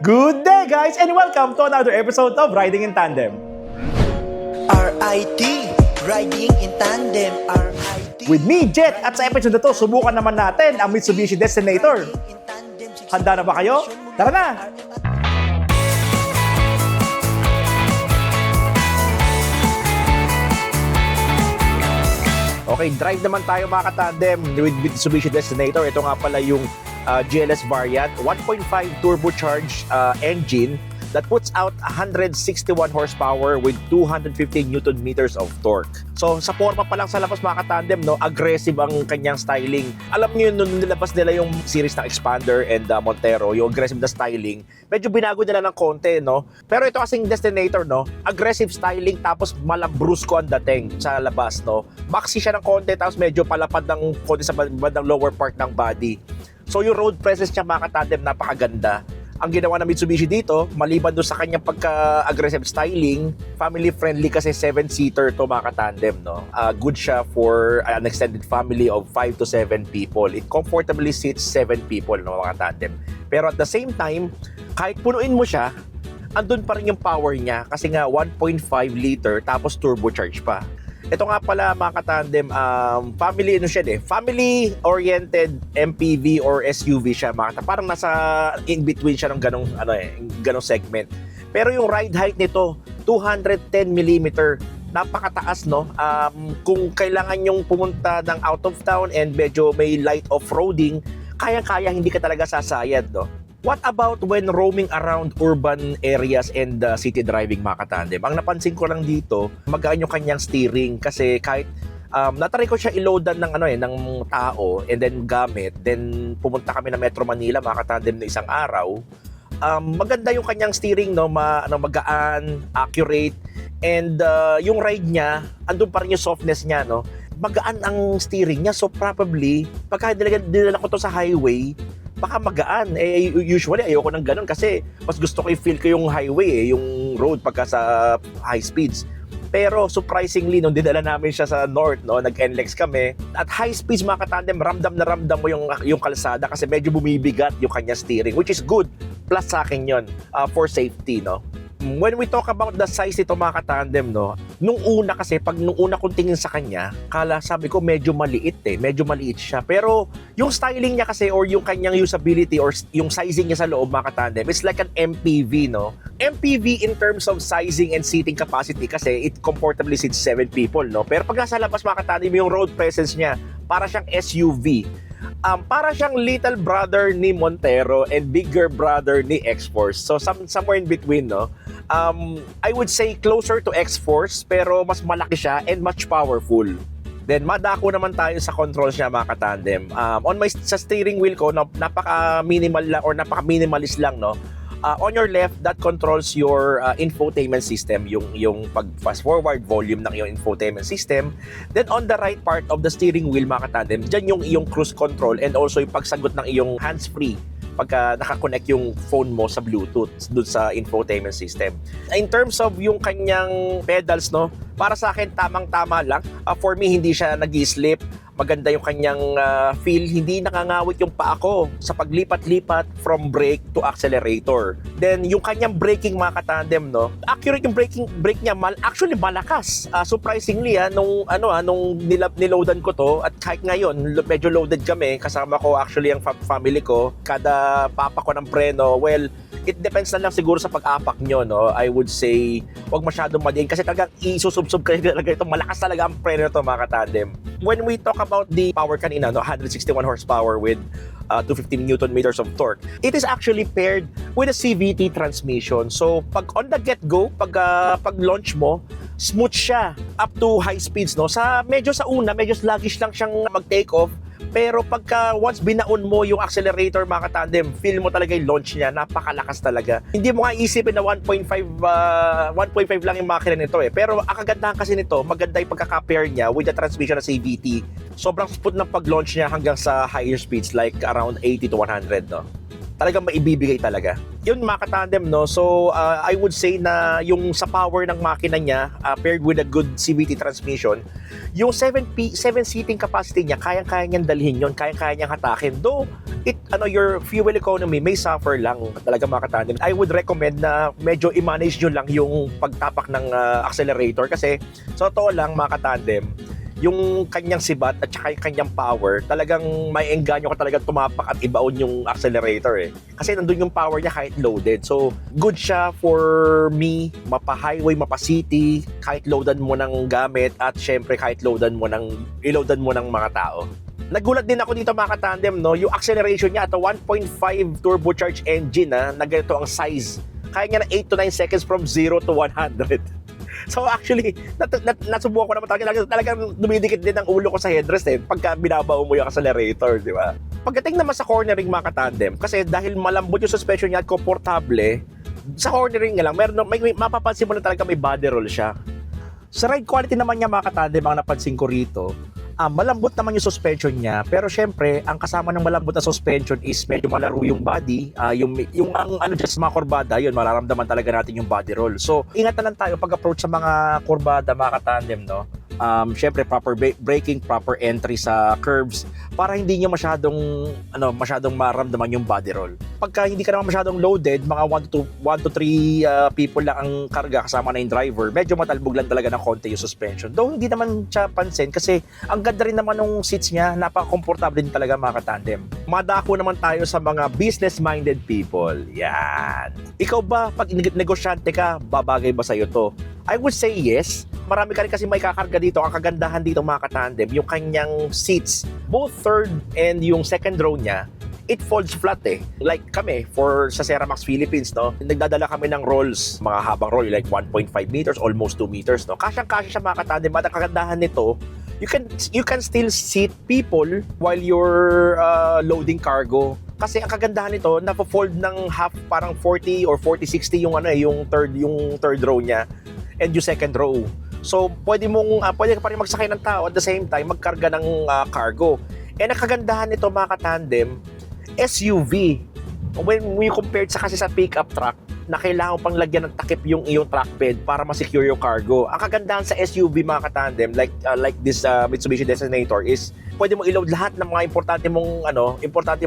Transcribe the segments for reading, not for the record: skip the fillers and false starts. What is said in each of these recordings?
Good day, guys, and welcome to another episode of Riding in Tandem. RIT, Riding in Tandem, RIT. With me, Jet, at sa episode na to, subukan naman natin ang Mitsubishi Destinator. Handa na ba kayo? Tara na! Okay, drive naman tayo mga katandem with Mitsubishi Destinator. Ito nga pala yung GLS variant, 1.5 turbocharged engine that puts out 161 horsepower with 250 Newton meters of torque. So sa forma pa lang sa labas mga katandem, no, aggressive ang kanyang styling. Alam niyo nung nilabas nila yung series ng Expander and Montero, yung aggressive na styling, medyo binago nila ng konti, no? Pero ito kasing Destinator, no, aggressive styling tapos malabrusko ang dating sa labas, no? Maxi siya ng konti tapos medyo palapad ng konti sa bandang lower part ng body. So yung road presence niya mga katandem, napakaganda. Ang ginawa ng Mitsubishi dito, maliban doon sa kanyang pagka-aggressive styling, family-friendly kasi 7-seater to mga katandem, no? Good siya for an extended family of 5 to 7 people. It comfortably seats 7 people, no, mga katandem. Pero at the same time, kahit punuin mo siya, andun pa rin yung power niya kasi nga 1.5 liter tapos turbocharge pa. Ito nga pala mga katandem, family-oriented MPV or SUV siya mga katandem. Parang nasa in-between siya ng ganong segment. Pero yung ride height nito, 210mm, napakataas, no? Kung kailangan yung pumunta ng out of town and medyo may light off-roading, kayang-kaya, hindi ka talaga sasayad, no? What about when roaming around urban areas and city driving mga katandem? Ang napansin ko lang dito, magaan yung kanyang steering kasi kahit natry ko siya i-loadan ng tao and then gamit, then pumunta kami na Metro Manila mga katandem na isang araw. Maganda yung kanyang steering, no, magaan, accurate, and yung ride niya, andun pa rin yung softness niya, no. Magaan ang steering niya, so probably pagka dinala ko to sa highway, baka magaan. Usually ayoko ng ganun kasi mas gusto ko i-feel ko yung highway, yung road pagka sa high speeds. Pero surprisingly, nung dinala namin siya sa north, no, nag-NLEX kami, at high speeds mga katandem, ramdam na ramdam mo yung kalsada kasi medyo bumibigat yung kanya steering, which is good. Plus sa akin yun, for safety, no. When we talk about the size nito mga katandem, no, nung una kong tingin sa kanya, sabi ko medyo maliit siya. Pero yung styling niya kasi or yung kanyang usability or yung sizing niya sa loob mga katandem, it's like an MPV, no. MPV in terms of sizing and seating capacity kasi it comfortably seats 7 people, no. Pero pag nasa labas mga katandem, yung road presence niya, para siyang SUV. Para siyang little brother ni Montero and bigger brother ni X-Force. So somewhere in between, no. I would say closer to X-Force pero mas malaki siya and much powerful. Then madako naman tayo sa controls niya mga katandem. Sa steering wheel ko, napaka-minimal lang or napaka-minimalist lang, no. On your left, that controls your infotainment system, yung pag-fast forward volume ng iyong infotainment system. Then on the right part of the steering wheel mga katandem, dyan yung iyong cruise control and also yung pagsagot ng iyong hands-free pagka nakakonect yung phone mo sa Bluetooth dun sa infotainment system. In terms of yung kanyang pedals, no, para sa akin tamang-tama lang. For me, hindi siya nag-slip. Maganda yung kanyang feel, hindi nakangawit yung paa ko sa paglipat-lipat from brake to accelerator. Then yung kanyang braking mga katandem, no, accurate yung brake niya, actually malakas. Surprisingly nung niloadan ko to at kahit ngayon medyo loaded kami, kasama ko actually ang family ko, kada papa ko ng preno, well, it depends na lang siguro sa pag-apak nyo, no. I would say wag masyadong madiin kasi talagang isusubsob kayo talaga ito, malakas talaga ang preno to mga katandem. When we talk about the power kanina, no, 161 horsepower with 250 Newton meters of torque, it is actually paired with a CVT transmission. So pag on the get-go, pag launch mo, smooth siya up to high speeds, no. Medyo sa una, medyo sluggish lang siyang mag-take off. Pero pagka once binaon mo yung accelerator mga katandem, feel mo talaga yung launch niya, napakalakas talaga. Hindi mo nga isipin na 1.5 lang yung makina nito Pero ang kagandahan kasi nito, maganda yung pagka-pair niya with the transmission na CVT. Sobrang smooth ng pag-launch niya hanggang sa higher speeds like around 80 to 100, no. talagang maibibigay talaga. Yun mga katandem, no? So, I would say na yung sa power ng makina niya, paired with a good CVT transmission, yung 7-seating capacity niya, kayang-kaya niyang dalhin yun, kayang-kaya niyang hatakin. Though, your fuel economy may suffer lang talaga mga katandem. I would recommend na medyo i-manage nyo lang yung pagtapak ng accelerator kasi sa totoo lang mga katandem, yung kanyang sibat at saka yung kanyang power, talagang may engganyo ka talaga tumapak at ibaon yung accelerator eh. Kasi nandun yung power niya kahit loaded. So, good siya for me, mapa-highway, mapa-city, kahit loadan mo ng gamit at syempre kahit iloadan mo ng mga tao. Nagulat din ako dito mga katandem, no? Yung acceleration niya at a 1.5 turbocharged engine na ganito ang size. Kaya niya na 8 to 9 seconds from 0 to 100. So actually, nasubukan ko naman talagang dumidikit din ang ulo ko sa headrest pagka binabaw mo yung accelerator, di ba? Pagdating naman sa cornering mga katandem, kasi dahil malambot yung suspension niya at komportable, sa cornering nga lang, may mapapansin mo na talaga may body roll siya. Sa ride quality naman niya mga katandem, ang napansin ko rito, malambot naman yung suspension niya, pero syempre ang kasama ng malambot na suspension is medyo malaro yung body, just mga kurbada, yun mararamdaman talaga natin yung body roll. So ingat na lang tayo pag approach sa mga kurbada mga katandem, no? Syempre proper braking, proper entry sa curves para hindi nyo masyadong maramdaman yung body roll. Pagka hindi ka naman masyadong loaded, mga 1 to 3 people lang ang karga kasama na yung driver, medyo matalbog lang talaga ng konti yung suspension. Though hindi naman siya pansin kasi ang ganda rin naman ng seats niya, napaka-komportable din talaga mga katandem. Madako naman tayo sa mga business-minded people. Yan. Ikaw ba, pag negosyante ka, babagay ba sa'yo to? I would say yes. Marami ka rin kasi may kakarga dito. Ang kagandahan dito mga katandem, yung kanyang seats, both third and yung second row niya, it folds flat eh. Like kami, sa Ceramax Philippines, no? Nagdadala kami ng rolls, mga habang roll, like 1.5 meters, almost 2 meters, no? Kasyang-kasya siya mga katandem. At ang kagandahan nito, you can still seat people while you're loading cargo. Kasi ang kagandahan nito, napo-fold ng half, parang 40 or 40-60 yung third row niya and yung second row. So, pwede ka pa rin magsakay ng tao at the same time magkarga ng cargo. And ang kagandahan nito mga katandem, SUV. When we compared kasi sa pickup truck, na kailangan pang lagyan ng takip yung iyong truck bed para ma-secure yung cargo. Ang kagandahan sa SUV mga katandem, like this Mitsubishi Designator is pwede mo i-load lahat ng mga importante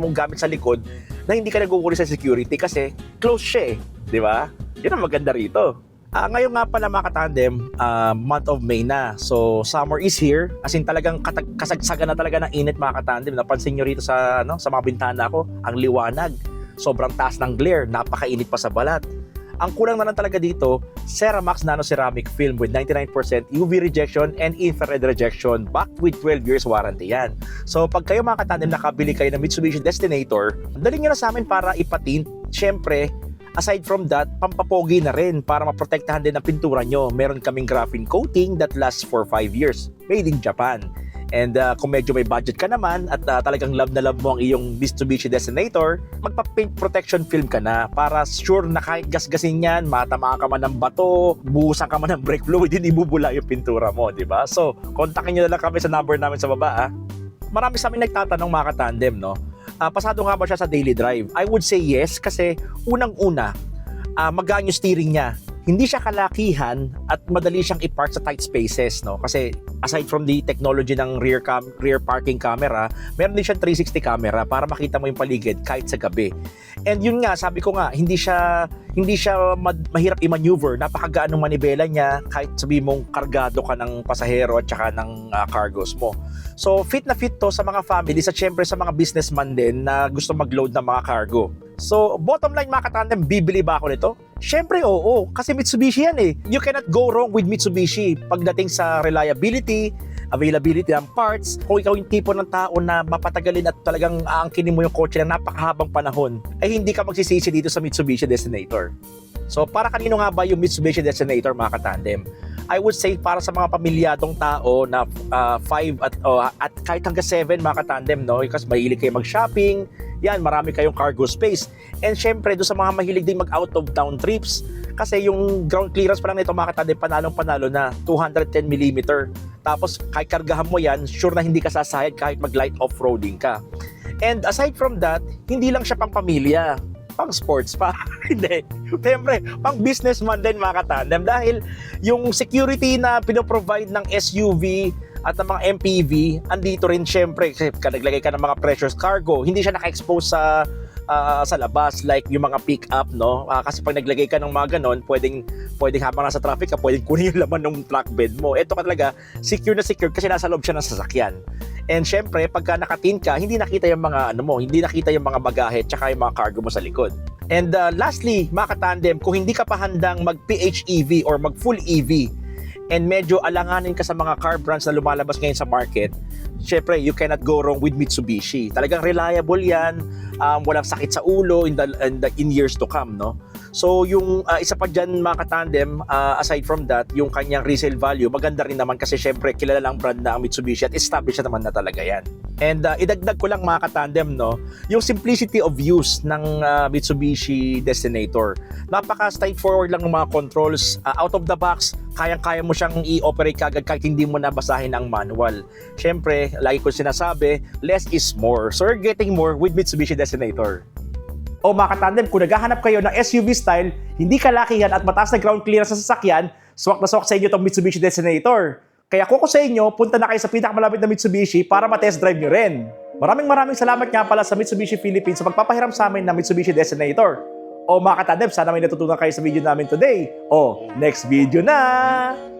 mong gamit sa likod na hindi ka naguguli sa security kasi close siya eh. Di ba? Yun ang maganda rito. Ngayon nga pala mga katandem, month of May na. So, summer is here. As in talagang kasagsagan na talaga ng init mga katandem. Napansin nyo rito sa mga bintana ko, ang liwanag. Sobrang taas ng glare, napakainit pa sa balat. Ang kulang na lang talaga dito, Ceramax Nano Ceramic Film with 99% UV rejection and infrared rejection backed with 12 years warranty yan. So pag kayo mga katandem nakabili kayo ng Mitsubishi Destinator, dalhin nyo na sa amin para ipatint. Syempre, aside from that, pampapogi na rin para maprotektahan din ang pintura nyo. Meron kaming graphene coating that lasts for 5 years. Made in Japan. And kung medyo may budget ka naman at talagang love na love mo ang iyong Mitsubishi Destinator, magpa-paint protection film ka na para sure na kahit gasgasin yan, matamaan ka man ng bato, buhusan ka man ng brake fluid, hindi bubula yung pintura mo, di ba? So, kontakin nyo na lang kami sa number namin sa baba. Marami sa amin nagtatanong mga katandem, no? Pasado nga ba siya sa daily drive? I would say yes kasi unang-una, magaan yung steering niya. Hindi siya kalakihan at madali siyang i-park sa tight spaces, no? Kasi aside from the technology ng rear parking camera, meron din siyang 360 camera para makita mo yung paligid kahit sa gabi. And yun nga, sabi ko nga, hindi siya mahirap i-maneuver. Napakagaan ng manibela niya kahit sabi mong kargado ka ng pasahero at saka ng cargos mo. So fit na fit to sa mga families at syempre sa mga businessman din na gusto mag-load ng mga cargo. So, bottom line mga katandem, bibili ba ako nito? Syempre oo, kasi Mitsubishi yan eh. You cannot go wrong with Mitsubishi pagdating sa reliability, availability ng parts. Kung ikaw yung tipo ng tao na mapatagalin at talagang aangkinin mo yung kotse ng napakahabang panahon, ay hindi ka magsisisi dito sa Mitsubishi Destinator. So, para kanino nga ba yung Mitsubishi Destinator mga katandem? I would say para sa mga pamilyadong tao na 5 at kahit hanggang 7 mga katandem, no? Kasi mahilig kayo mag-shopping, yan, marami kayong cargo space. And syempre, doon sa mga mahilig din mag-out of town trips, kasi yung ground clearance pa lang nito mga katandem, panalong-panalo na 210mm. Tapos kahit kargahan mo yan, sure na hindi ka sasayad kahit mag-light off-roading ka. And aside from that, hindi lang siya pang pamilya. pang sports pa. Hindi. Siyempre, pang businessman din mga katandem dahil yung security na pinoprovide ng SUV at ng mga MPV, andito rin siyempre kasi naglagay ka ng mga precious cargo. Hindi siya naka-expose sa labas like yung mga pick-up, no? Kasi pag naglagay ka ng mga ganon, pwedeng habang nasa traffic ka, pwedeng kunin yung laman ng truck bed mo. Ito ka talaga, secure na secure kasi nasa loob siya ng sasakyan. And syempre, pagka nakatin ka, hindi nakita yung mga hindi nakita yung mga bagahe tsaka yung mga cargo mo sa likod. And lastly, mga katandem, kung hindi ka pa handang mag-PHEV or mag-full EV, and medyo alanganin ka sa mga car brands na lumalabas ngayon sa market, syempre, you cannot go wrong with Mitsubishi. Talagang reliable yan, walang sakit sa ulo in years to come, no? So, yung isa pa dyan, mga katandem, aside from that, yung kanyang resale value, maganda rin naman kasi syempre, kilala lang brand na ang Mitsubishi at established na naman na talaga yan. And idagdag ko lang mga katandem, no, yung simplicity of use ng Mitsubishi Destinator. Napaka-straightforward lang ng mga controls. Out of the box, kayang-kaya mo siyang i-operate kagad kahit hindi mo nabasahin ang manual. Syempre, lagi ko sinasabi, less is more. So you're getting more with Mitsubishi Destinator. O mga katandem, kung naghahanap kayo ng SUV style, hindi kalakihan at mataas na ground clearance sa sasakyan, swak na swak sa inyo itong Mitsubishi Destinator. Kaya kung sa inyo, punta na kayo sa pinakamalapit na Mitsubishi para ma-test drive nyo rin. Maraming salamat nga pala sa Mitsubishi Philippines sa pagpapahiram sa amin ng Mitsubishi Destinator. O mga katandem, sana may natutunan kayo sa video namin today. O, next video na!